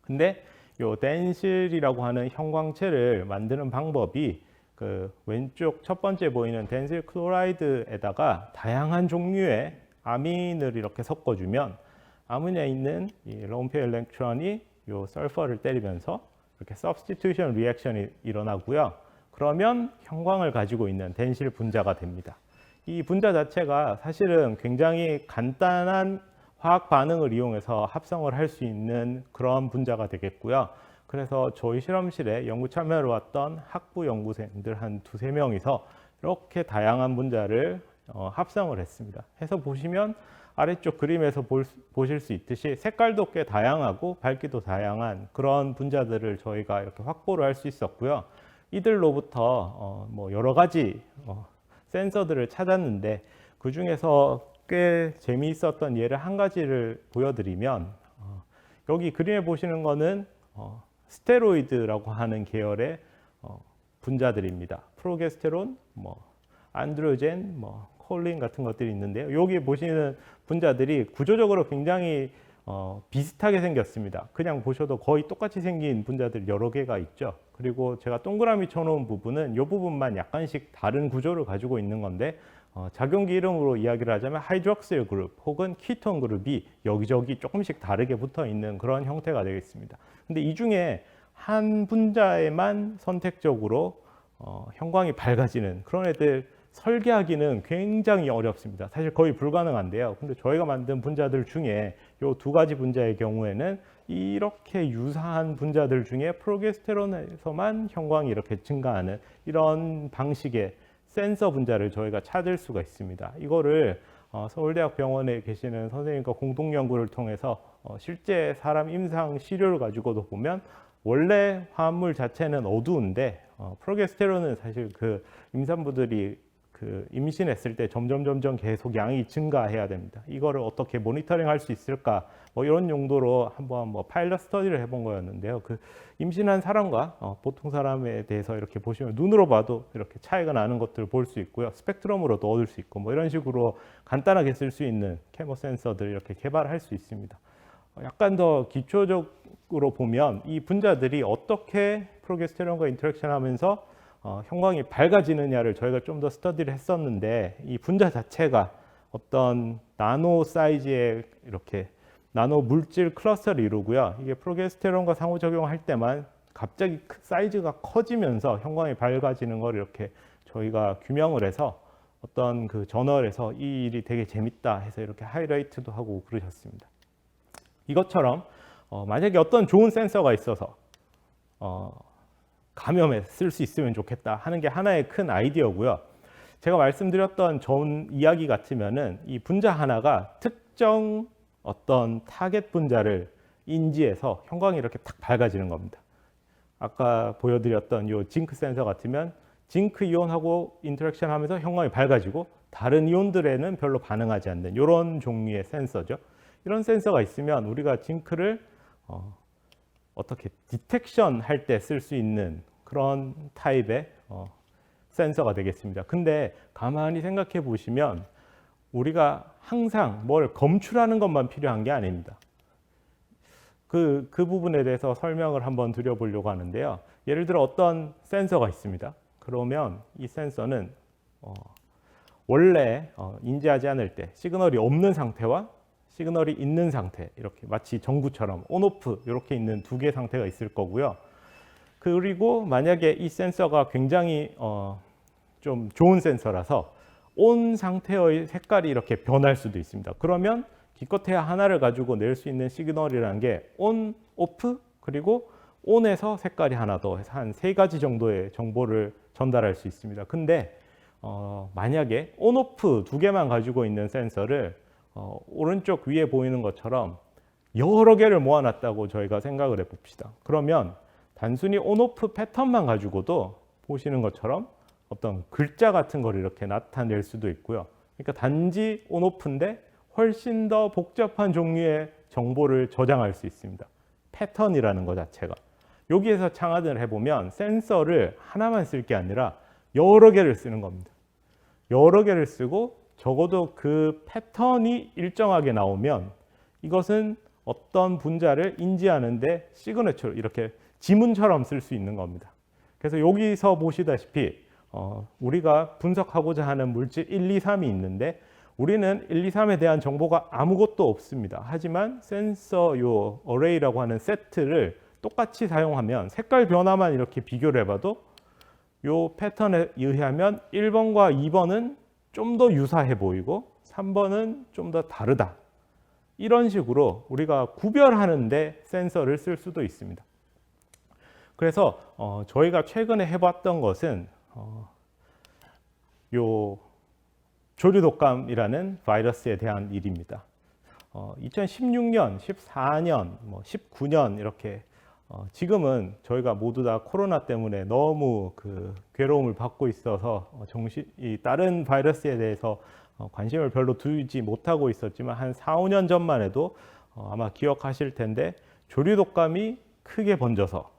근데 이 덴실이라고 하는 형광체를 만드는 방법이 그 왼쪽 첫 번째 보이는 덴실 클로라이드에다가 다양한 종류의 아민을 이렇게 섞어주면 아미노에 있는 이 론페 일렉트론이 이 설퍼를 때리면서 이렇게 substitution 리액션이 일어나고요. 그러면 형광을 가지고 있는 덴실 분자가 됩니다. 이 분자 자체가 사실은 굉장히 간단한 화학 반응을 이용해서 합성을 할 수 있는 그런 분자가 되겠고요. 그래서 저희 실험실에 연구 참여를 왔던 학부 연구생들 한 두세 명이서 이렇게 다양한 분자를 합성을 했습니다. 해서 보시면 아래쪽 그림에서 보실 수 있듯이 색깔도 꽤 다양하고 밝기도 다양한 그런 분자들을 저희가 이렇게 확보를 할 수 있었고요. 이들로부터 뭐 여러 가지 센서들을 찾았는데, 그 중에서 꽤 재미있었던 예를 한 가지를 보여드리면, 여기 그림에 보시는 거는 스테로이드라고 하는 계열의 분자들입니다. 프로게스테론, 뭐 안드로젠, 뭐 콜린 같은 것들이 있는데요. 여기 보시는 분자들이 구조적으로 굉장히 비슷하게 생겼습니다. 그냥 보셔도 거의 똑같이 생긴 분자들 여러 개가 있죠. 그리고 제가 동그라미 쳐놓은 부분은 이 부분만 약간씩 다른 구조를 가지고 있는 건데, 작용기 이름으로 이야기를 하자면 하이드록실 그룹 혹은 키톤 그룹이 여기저기 조금씩 다르게 붙어 있는 그런 형태가 되겠습니다. 근데 이 중에 한 분자에만 선택적으로 형광이 밝아지는 그런 애들 설계하기는 굉장히 어렵습니다. 사실 거의 불가능한데요. 근데 저희가 만든 분자들 중에 이 두 가지 분자의 경우에는 이렇게 유사한 분자들 중에 프로게스테론에서만 형광이 이렇게 증가하는 이런 방식의 센서 분자를 저희가 찾을 수가 있습니다. 이거를 서울대학 병원에 계시는 선생님과 공동 연구를 통해서 실제 사람 임상 시료를 가지고도 보면 원래 화합물 자체는 어두운데 프로게스테론은 사실 그 임산부들이 그 임신했을 때 점점 계속 양이 증가해야 됩니다. 이거를 어떻게 모니터링 할 수 있을까? 뭐 이런 용도로 한번 뭐 파일럿 스터디를 해본 거였는데요. 그 임신한 사람과 보통 사람에 대해서 이렇게 보시면 눈으로 봐도 이렇게 차이가 나는 것들을 볼 수 있고요. 스펙트럼으로도 얻을 수 있고 뭐 이런 식으로 간단하게 쓸 수 있는 케모 센서들을 이렇게 개발할 수 있습니다. 약간 더 기초적으로 보면 이 분자들이 어떻게 프로게스테론과 인터랙션 하면서 형광이 밝아지느냐를 저희가 좀 더 스터디를 했었는데, 이 분자 자체가 어떤 나노 사이즈의 이렇게 나노 물질 클러스터를 이루고요. 이게 프로게스테론과 상호작용할 때만 갑자기 사이즈가 커지면서 형광이 밝아지는 걸 이렇게 저희가 규명을 해서 어떤 그 저널에서 이 일이 되게 재밌다 해서 이렇게 하이라이트도 하고 그러셨습니다. 이것처럼 만약에 어떤 좋은 센서가 있어서 감염에 쓸 수 있으면 좋겠다 하는 게 하나의 큰 아이디어고요. 제가 말씀드렸던 전 이야기 같으면은 이 분자 하나가 특정 어떤 타겟 분자를 인지해서 형광이 이렇게 탁 밝아지는 겁니다. 아까 보여드렸던 이 징크 센서 같으면 징크 이온하고 인터랙션 하면서 형광이 밝아지고 다른 이온들에는 별로 반응하지 않는 이런 종류의 센서죠. 이런 센서가 있으면 우리가 징크를 어떻게 디텍션 할 때 쓸 수 있는 그런 타입의 센서가 되겠습니다. 근데 가만히 생각해 보시면 우리가 항상 뭘 검출하는 것만 필요한 게 아닙니다. 그 부분에 대해서 설명을 한번 드려보려고 하는데요. 예를 들어 어떤 센서가 있습니다. 그러면 이 센서는 원래 인지하지 않을 때 시그널이 없는 상태와 시그널이 있는 상태, 이렇게 마치 전구처럼 온오프 이렇게 있는 두 개의 상태가 있을 거고요. 그리고 만약에 이 센서가 굉장히 좀 좋은 센서라서 온 상태의 색깔이 이렇게 변할 수도 있습니다. 그러면 기껏해야 하나를 가지고 낼 수 있는 시그널이라는 게 온, 오프, 그리고 온에서 색깔이 하나 더 해서 한 3가지 정도의 정보를 전달할 수 있습니다. 근데 만약에 온, 오프 2개만 가지고 있는 센서를 오른쪽 위에 보이는 것처럼 여러 개를 모아놨다고 저희가 생각을 해봅시다. 그러면 단순히 온오프 패턴만 가지고도 보시는 것처럼 어떤 글자 같은 걸 이렇게 나타낼 수도 있고요. 그러니까 단지 온오프인데 훨씬 더 복잡한 종류의 정보를 저장할 수 있습니다. 패턴이라는 것 자체가. 여기에서 창안을 해보면 센서를 하나만 쓸 게 아니라 여러 개를 쓰는 겁니다. 여러 개를 쓰고 적어도 그 패턴이 일정하게 나오면 이것은 어떤 분자를 인지하는데 시그너처로 이렇게 지문처럼 쓸 수 있는 겁니다. 그래서 여기서 보시다시피 우리가 분석하고자 하는 물질 1, 2, 3이 있는데 우리는 1, 2, 3에 대한 정보가 아무것도 없습니다. 하지만 센서 요 어레이라고 하는 세트를 똑같이 사용하면 색깔 변화만 이렇게 비교를 해봐도 요 패턴에 의하면 1번과 2번은 좀 더 유사해 보이고 3번은 좀 더 다르다. 이런 식으로 우리가 구별하는데 센서를 쓸 수도 있습니다. 그래서 저희가 최근에 해봤던 것은 요 조류독감이라는 바이러스에 대한 일입니다. 2016년, 14년, 19년 이렇게 지금은 저희가 모두 다 코로나 때문에 너무 그 괴로움을 받고 있어서 이 다른 바이러스에 대해서 관심을 별로 두지 못하고 있었지만 한 4, 5년 전만 해도 아마 기억하실 텐데 조류독감이 크게 번져서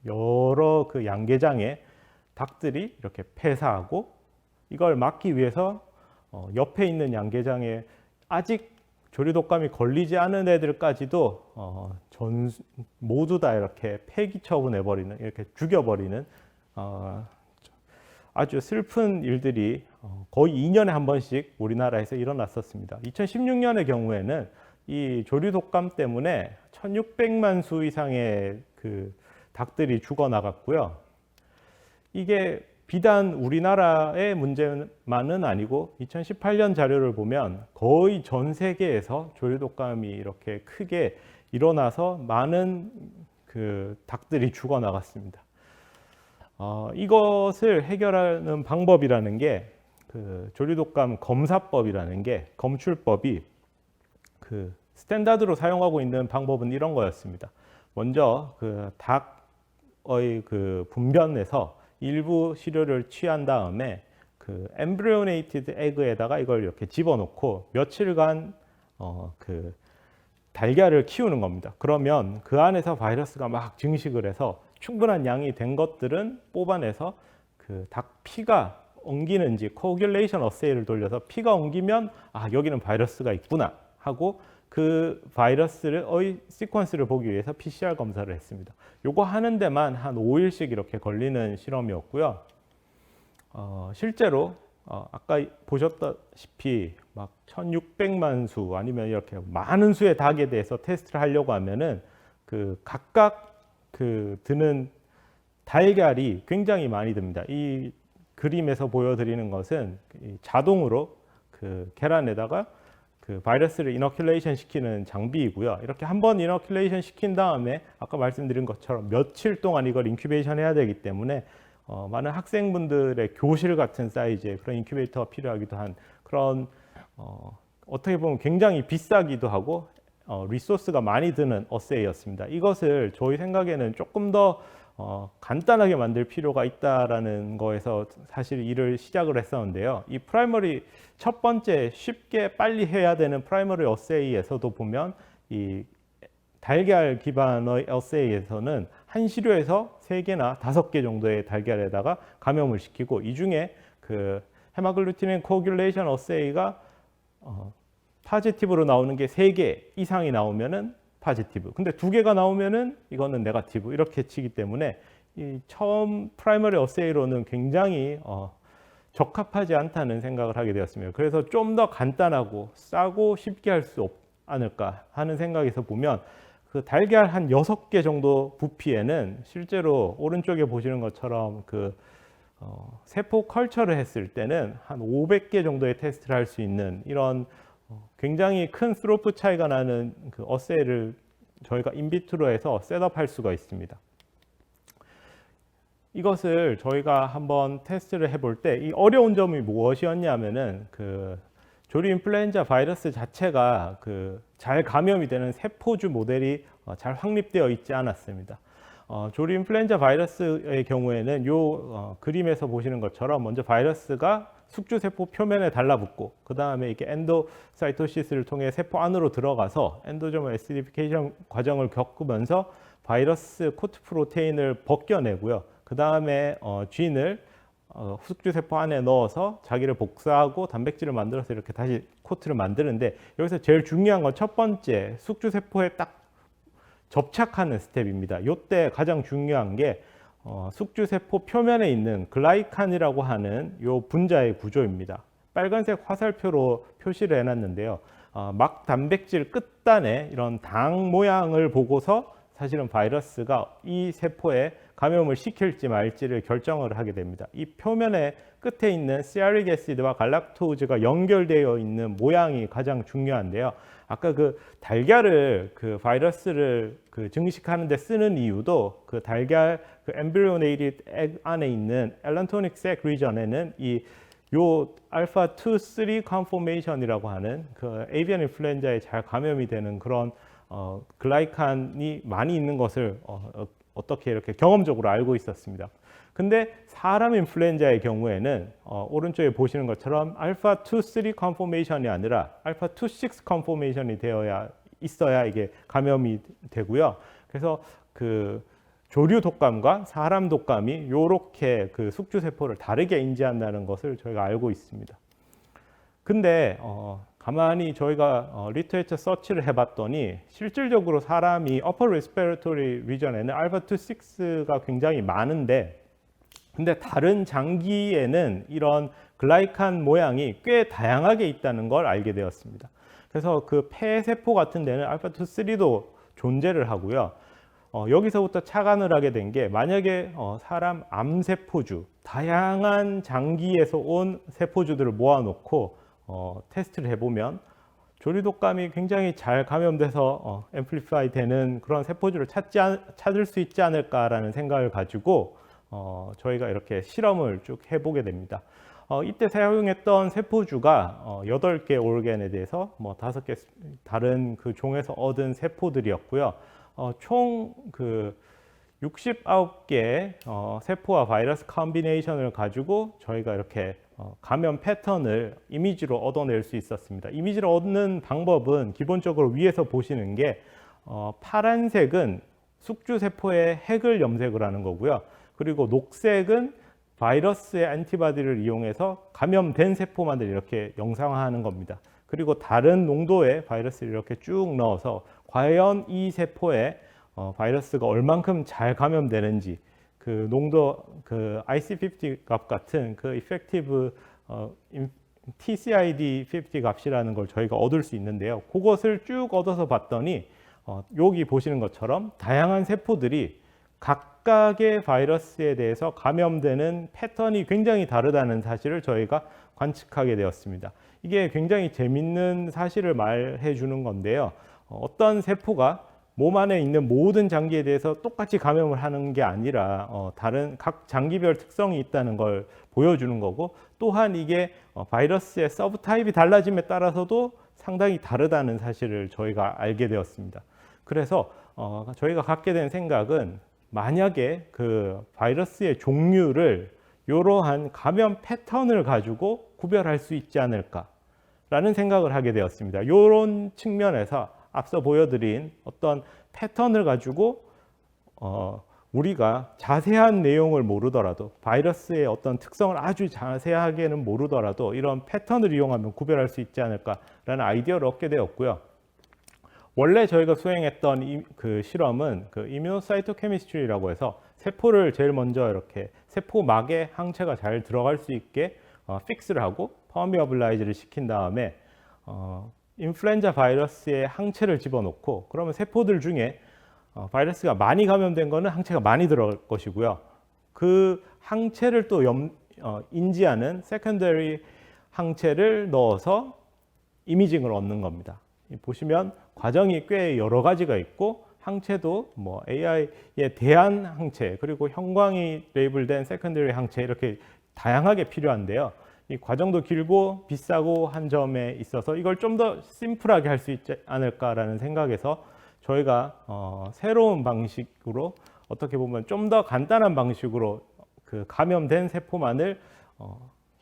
여러 그 양계장에 닭들이 이렇게 폐사하고 이걸 막기 위해서 옆에 있는 양계장에 아직 조류독감이 걸리지 않은 애들까지도 모두 다 이렇게 폐기 처분해버리는, 이렇게 죽여버리는 아주 슬픈 일들이 거의 2년에 한 번씩 우리나라에서 일어났었습니다. 2016년의 경우에는 이 조류독감 때문에 1,600만 수 이상의 그 닭들이 죽어나갔고요. 이게 비단 우리나라의 문제만은 아니고 2018년 자료를 보면 거의 전 세계에서 조류독감이 이렇게 크게 일어나서 많은 그 닭들이 죽어나갔습니다. 이것을 해결하는 방법이라는 게 그 조류독감 검사법이라는 게 검출법이 그 스탠다드로 사용하고 있는 방법은 이런 거였습니다. 먼저 그 닭의 그 분변에서 일부 시료를 취한 다음에 그 엠브리오네이티드 에그에다가 이걸 이렇게 집어넣고 며칠간 그 달걀을 키우는 겁니다. 그러면 그 안에서 바이러스가 막 증식을 해서 충분한 양이 된 것들은 뽑아내서 그 닭 피가 엉기는지 코귤레이션 어세이를 돌려서 피가 엉기면 여기는 바이러스가 있구나 하고 그 바이러스의 시퀀스를 보기 위해서 PCR 검사를 했습니다. 요거 하는 데만 한 5일씩 이렇게 걸리는 실험이었고요. 실제로 아까 보셨다시피 막 1600만 수 아니면 이렇게 많은 수의 닭에 대해서 테스트를 하려고 하면은 그 각각 그 드는 달걀이 굉장히 많이 듭니다. 이 그림에서 보여드리는 것은 자동으로 그 계란에다가 그 바이러스를 이너큘레이션 시키는 장비이고요. 이렇게 한번 이너큘레이션 시킨 다음에 아까 말씀드린 것처럼 며칠 동안 이걸 인큐베이션 해야 되기 때문에 많은 학생분들의 교실 같은 사이즈의 그런 인큐베이터가 필요하기도 한 그런 어떻게 보면 굉장히 비싸기도 하고 리소스가 많이 드는 어세이였습니다. 이것을 저희 생각에는 조금 더 간단하게 만들 필요가 있다라는 거에서 사실 일을 시작을 했었는데요. 이 프라이머리 첫 번째 쉽게 빨리 해야 되는 프라이머리 어세이에서도 보면 이 달걀 기반의 어세이에서는 한 시료에서 3개나 5개 정도의 달걀에다가 감염을 시키고 이 중에 그 헤마글루틴 코귤레이션 어세이가 파지티브로 나오는 게 3개 이상이 나오면은 파지티브. 근데 2개가 나오면은 이거는 네거티브. 이렇게 치기 때문에 이 처음 프라이머리 어세이로는 굉장히 적합하지 않다는 생각을 하게 되었습니다. 그래서 좀 더 간단하고 싸고 쉽게 할 수 않을까 하는 생각에서 보면 그 달걀 한 6개 정도 부피에는 실제로 오른쪽에 보시는 것처럼 그 세포 컬처를 했을 때는 한 500개 정도의 테스트를 할 수 있는 이런 굉장히 큰 스로프 차이가 나는 그 어세이를 저희가 인비트로에서 셋업할 수가 있습니다. 이것을 저희가 한번 테스트를 해볼 때 이 어려운 점이 무엇이었냐면은 그 조류 인플루엔자 바이러스 자체가 그 잘 감염이 되는 세포주 모델이 잘 확립되어 있지 않았습니다. 조류 인플루엔자 바이러스의 경우에는 요 그림에서 보시는 것처럼 먼저 바이러스가 숙주세포 표면에 달라붙고 그 다음에 이게 엔도사이토시스를 통해 세포 안으로 들어가서 엔도저멀 에시디피케이션 과정을 겪으면서 바이러스 코트 프로테인을 벗겨내고요. 그 다음에 쥔을 숙주세포 안에 넣어서 자기를 복사하고 단백질을 만들어서 이렇게 다시 코트를 만드는데 여기서 제일 중요한 건 첫 번째 숙주세포에 딱 접착하는 스텝입니다. 이때 가장 중요한 게 숙주세포 표면에 있는 글라이칸이라고 하는 요 분자의 구조입니다. 빨간색 화살표로 표시를 해놨는데요. 막 단백질 끝단에 이런 당 모양을 보고서 사실은 바이러스가 이 세포에 감염을 시킬지 말지를 결정을 하게 됩니다. 이 표면의 끝에 있는 스티아릭 애시드와 갈락토즈가 연결되어 있는 모양이 가장 중요한데요. 아까 그 달걀을 그 바이러스를 그 증식하는 데 쓰는 이유도 그 달걀 그 엠브리오네이티드 액 안에 있는 엘란토닉 색 리전에는 이 요 알파 2, 3 컨포메이션이라고 하는 그 에이비안 인플루엔자에 잘 감염이 되는 그런 글라이칸이 많이 있는 것을 어떻게 이렇게 경험적으로 알고 있었습니다. 근데 사람 인플루엔자의 경우에는 오른쪽에 보시는 것처럼 알파 2, 3 컨포메이션이 아니라 알파 2, 6 컨포메이션이 되어야 있어야 이게 감염이 되고요. 그래서 그 조류 독감과 사람 독감이 이렇게 그 숙주 세포를 다르게 인지한다는 것을 저희가 알고 있습니다. 근데 가만히 저희가 리터처 서치를 해봤더니 실질적으로 사람이 upper respiratory region에는 알파 2, 6가 굉장히 많은데 근데 다른 장기에는 이런 글라이칸 모양이 꽤 다양하게 있다는 걸 알게 되었습니다. 그래서 그 폐세포 같은 데는 알파 2, 3도 존재를 하고요. 여기서부터 착안을 하게 된 게 만약에 사람 암세포주, 다양한 장기에서 온 세포주들을 모아놓고 테스트를 해보면 조류독감이 굉장히 잘 감염돼서 앰플리파이 되는 그런 세포주를 찾을 수 있지 않을까라는 생각을 가지고 저희가 이렇게 실험을 쭉 해보게 됩니다. 이때 사용했던 세포주가 8개 올겐에 대해서 뭐 5개 다른 그 종에서 얻은 세포들이었고요. 총 그 69개의 세포와 바이러스 컨비네이션을 가지고 저희가 이렇게 감염 패턴을 이미지로 얻어낼 수 있었습니다. 이미지를 얻는 방법은 기본적으로 위에서 보시는 게 파란색은 숙주세포의 핵을 염색을 하는 거고요. 그리고 녹색은 바이러스의 안티바디를 이용해서 감염된 세포만을 이렇게 영상화하는 겁니다. 그리고 다른 농도의 바이러스를 이렇게 쭉 넣어서 과연 이 세포에 바이러스가 얼만큼 잘 감염되는지 그 농도 그 IC50 값 같은 그 effective TCID50 값이라는 걸 저희가 얻을 수 있는데요. 그것을 쭉 얻어서 봤더니 여기 보시는 것처럼 다양한 세포들이 각각의 바이러스에 대해서 감염되는 패턴이 굉장히 다르다는 사실을 저희가 관측하게 되었습니다. 이게 굉장히 재밌는 사실을 말해 주는 건데요. 어떤 세포가 몸 안에 있는 모든 장기에 대해서 똑같이 감염을 하는 게 아니라 다른 각 장기별 특성이 있다는 걸 보여주는 거고, 또한 이게 바이러스의 서브 타입이 달라짐에 따라서도 상당히 다르다는 사실을 저희가 알게 되었습니다. 그래서 저희가 갖게 된 생각은 만약에 그 바이러스의 종류를 이러한 감염 패턴을 가지고 구별할 수 있지 않을까라는 생각을 하게 되었습니다. 이런 측면에서 앞서 보여드린 어떤 패턴을 가지고 우리가 자세한 내용을 모르더라도 바이러스의 어떤 특성을 아주 자세하게는 모르더라도 이런 패턴을 이용하면 구별할 수 있지 않을까라는 아이디어를 얻게 되었고요. 원래 저희가 수행했던 그 실험은 그 이뮤노사이토케미스트리라고 해서 세포를 제일 먼저 이렇게 세포막에 항체가 잘 들어갈 수 있게 픽스를 하고 퍼미어블라이즈를 시킨 다음에 인플루엔자 바이러스의 항체를 집어넣고, 그러면 세포들 중에 바이러스가 많이 감염된 거는 항체가 많이 들어갈 것이고요. 그 항체를 또 인지하는 세컨더리 항체를 넣어서 이미징을 얻는 겁니다. 보시면 과정이 꽤 여러 가지가 있고, 항체도 뭐 AI에 대한 항체, 그리고 형광이 레이블된 세컨더리 항체, 이렇게 다양하게 필요한데요. 이 과정도 길고 비싸고 한 점에 있어서 이걸 좀 더 심플하게 할 수 있지 않을까라는 생각에서 저희가 새로운 방식으로, 어떻게 보면 좀 더 간단한 방식으로 그 감염된 세포만을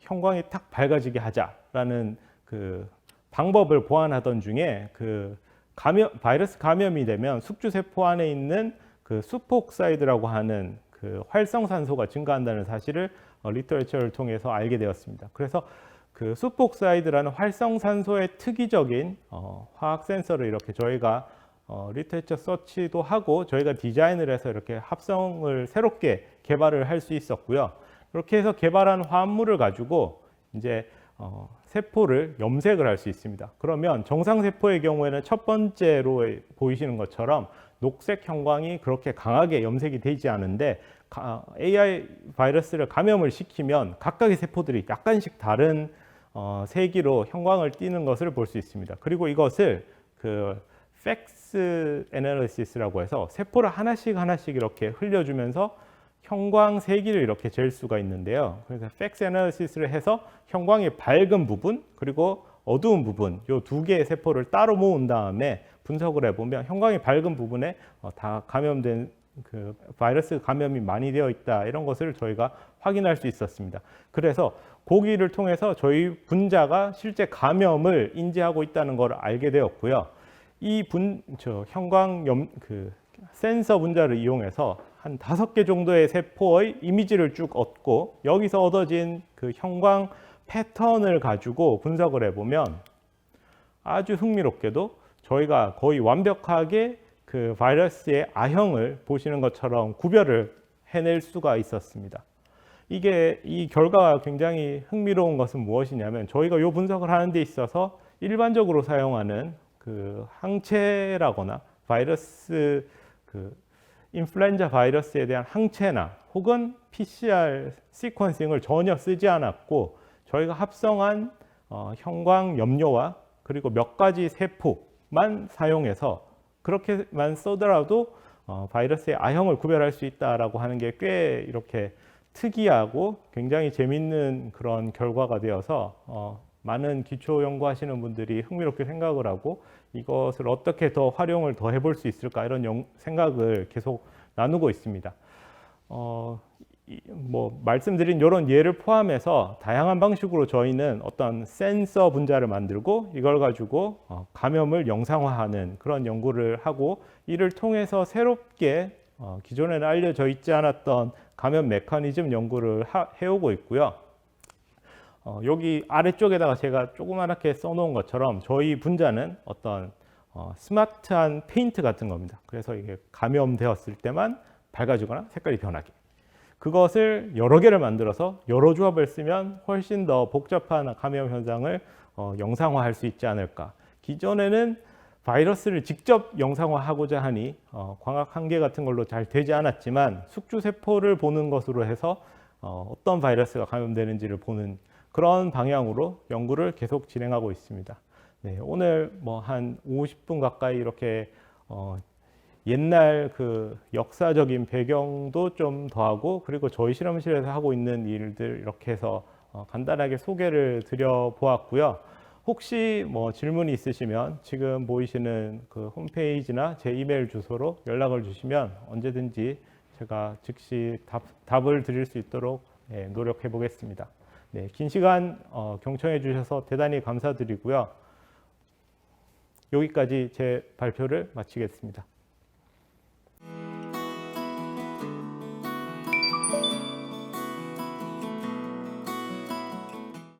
형광이 탁 밝아지게 하자라는 그 방법을 보완하던 중에 그 바이러스 감염이 되면 숙주세포 안에 있는 그 수포옥사이드라고 하는 그 활성산소가 증가한다는 사실을 리터처를 통해서 알게 되었습니다. 그래서 그 수포옥사이드라는 활성산소의 특이적인 화학 센서를 이렇게 저희가 리터처 서치도 하고 저희가 디자인을 해서 이렇게 합성을 새롭게 개발을 할 수 있었고요. 그렇게 해서 개발한 화합물을 가지고 이제 세포를 염색을 할 수 있습니다. 그러면 정상 세포의 경우에는 첫 번째로 보이시는 것처럼 녹색 형광이 그렇게 강하게 염색이 되지 않은데, AI 바이러스를 감염을 시키면 각각의 세포들이 약간씩 다른 세기로 형광을 띠는 것을 볼 수 있습니다. 그리고 이것을 그 팩스 애널리시스라고 해서 세포를 하나씩 이렇게 흘려주면서 형광 세기를 이렇게 잴 수가 있는데요. 그래서 팩스 애널리시스를 해서 형광이 밝은 부분 그리고 어두운 부분, 이 두 개의 세포를 따로 모은 다음에 분석을 해보면 형광이 밝은 부분에 다 감염된 그 바이러스 감염이 많이 되어 있다, 이런 것을 저희가 확인할 수 있었습니다. 그래서 고기를 통해서 저희 분자가 실제 감염을 인지하고 있다는 걸 알게 되었고요. 이 형광 센서 분자를 이용해서 한 5개 정도의 세포의 이미지를 쭉 얻고, 여기서 얻어진 그 형광 패턴을 가지고 분석을 해보면 아주 흥미롭게도 저희가 거의 완벽하게 그 바이러스의 아형을 보시는 것처럼 구별을 해낼 수가 있었습니다. 이 결과가 굉장히 흥미로운 것은 무엇이냐면, 저희가 이 분석을 하는 데 있어서 일반적으로 사용하는 그 항체라거나 바이러스 인플루엔자 바이러스에 대한 항체나 혹은 PCR 시퀀싱을 전혀 쓰지 않았고, 저희가 합성한 형광 염료와 그리고 몇 가지 세포만 사용해서, 그렇게만 쓰더라도 바이러스의 A형을 구별할 수 있다라고 하는 게 꽤 이렇게 특이하고 굉장히 재밌는 그런 결과가 되어서 많은 기초 연구하시는 분들이 흥미롭게 생각을 하고 이것을 어떻게 더 활용을 더 해볼 수 있을까 이런 생각을 계속 나누고 있습니다. 뭐 말씀드린 이런 예를 포함해서 다양한 방식으로 저희는 어떤 센서 분자를 만들고 이걸 가지고 감염을 영상화하는 그런 연구를 하고 이를 통해서 새롭게 기존에는 알려져 있지 않았던 감염 메커니즘 연구를 해오고 있고요. 여기 아래쪽에다가 제가 조그맣게 써놓은 것처럼 저희 분자는 어떤 스마트한 페인트 같은 겁니다. 그래서 이게 감염되었을 때만 밝아지거나 색깔이 변하게. 그것을 여러 개를 만들어서 여러 조합을 쓰면 훨씬 더 복잡한 감염 현상을 영상화할 수 있지 않을까. 기존에는 바이러스를 직접 영상화하고자 하니 광학 한계 같은 걸로 잘 되지 않았지만 숙주세포를 보는 것으로 해서 어떤 바이러스가 감염되는지를 보는 그런 방향으로 연구를 계속 진행하고 있습니다. 네, 오늘 뭐 한 50분 가까이 이렇게 옛날 그 역사적인 배경도 좀 더하고 그리고 저희 실험실에서 하고 있는 일들 이렇게 해서 간단하게 소개를 드려 보았고요. 혹시 뭐 질문이 있으시면 지금 보이시는 그 홈페이지나 제 이메일 주소로 연락을 주시면 언제든지 제가 즉시 답을 드릴 수 있도록 노력해 보겠습니다. 네, 긴 시간 경청해 주셔서 대단히 감사드리고요. 여기까지 제 발표를 마치겠습니다.